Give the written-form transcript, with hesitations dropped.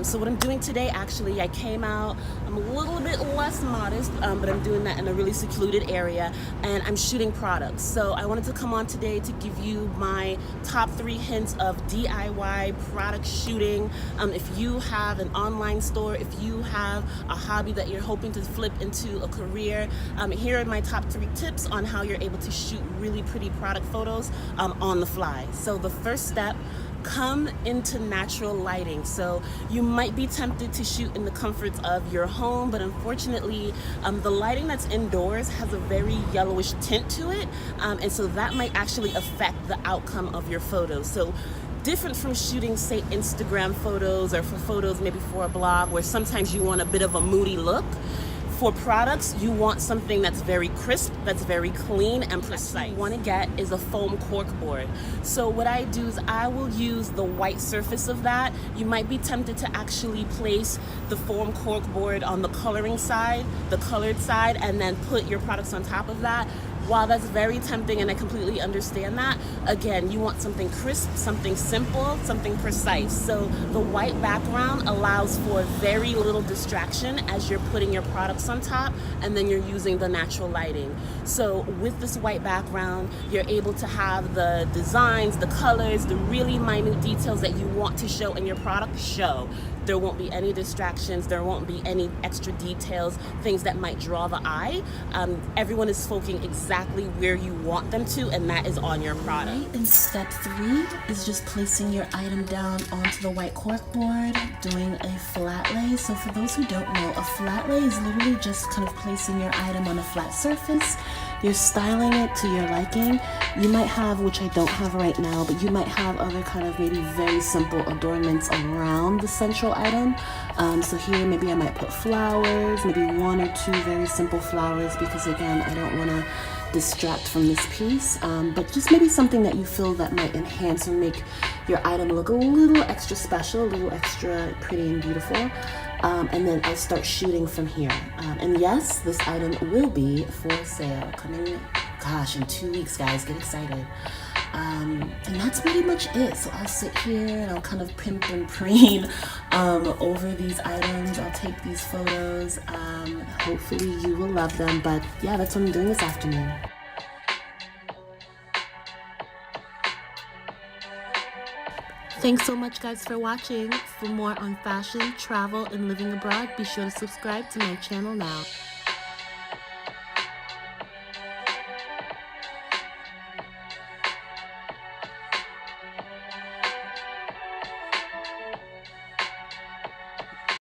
So what I'm doing today, actually, I came out, I'm a little bit less modest, but I'm doing that in a really secluded area, and I'm shooting products. So I wanted to come on today to give you my top 3 hints of DIY product shooting. If you have an online store, if you have a hobby that you're hoping to flip into a career, here are my top 3 tips on how you're able to shoot really pretty product photos on the fly. So the first step, come into natural lighting. So you might be tempted to shoot in the comforts of your home, but unfortunately the lighting that's indoors has a very yellowish tint to it, and so that might actually affect the outcome of your photos. So different from shooting, say, Instagram photos or for photos maybe for a blog where sometimes you want a bit of a moody look. For products, you want something that's very crisp, that's very clean and precise. What you want to get is a foam cork board. So what I do is I will use the white surface of that. You might be tempted to actually place the foam cork board on the coloring side, the colored side, and then put your products on top of that. While that's very tempting and I completely understand that, again, you want something crisp, something simple, something precise. So the white background allows for very little distraction as you're putting your products on top, and then you're using the natural lighting. So with this white background, you're able to have the designs, the colors, the really minute details that you want to show in your product show. There won't be any distractions, there won't be any extra details, things that might draw the eye. Everyone is focusing exactly where you want them to, and that is on your product. Right, and step 3 is just placing your item down onto the white cork board, doing a flat lay. So for those who don't know, a flat lay is literally just kind of placing your item on a flat surface. You're styling it to your liking. You might have, which I don't have right now, but you might have other kind of maybe very simple adornments around the central item. So here maybe I might put flowers, maybe 1 or 2 very simple flowers, because again, I don't want to distract from this piece, but just maybe something that you feel that might enhance or make your item look a little extra special, a little extra pretty and beautiful. And then I'll start shooting from here. And yes, this item will be for sale coming, gosh, in 2 weeks, guys. Get excited. And that's pretty much it. So I'll sit here and I'll kind of pimp and preen over these items. I'll take these photos. Hopefully you will love them. But yeah, that's what I'm doing this afternoon. Thanks so much, guys, for watching. For more on fashion, travel, and living abroad, be sure to subscribe to my channel now.